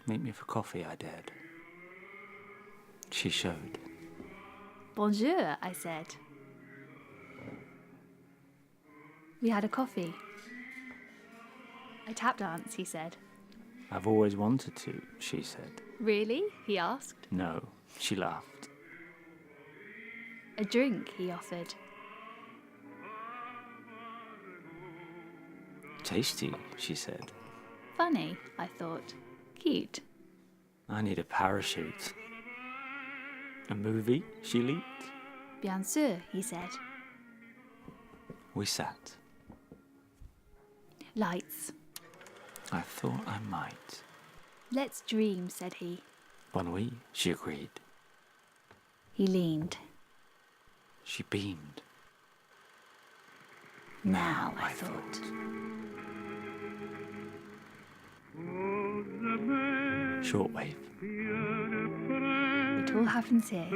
Meet me for coffee, I dared. She showed. Bonjour, I said. We had a coffee. I tap dance, he said. I've always wanted to, she said. Really? He asked. No, she laughed. A drink, he offered. Tasty, she said. Funny, I thought. Cute. I need a parachute. A movie, she leaped. Bien sûr, he said. We sat. Lights. I thought I might. Let's dream, said he. Bon oui, she agreed. He leaned. She beamed. Now, I thought. Shortwave. It all happens here.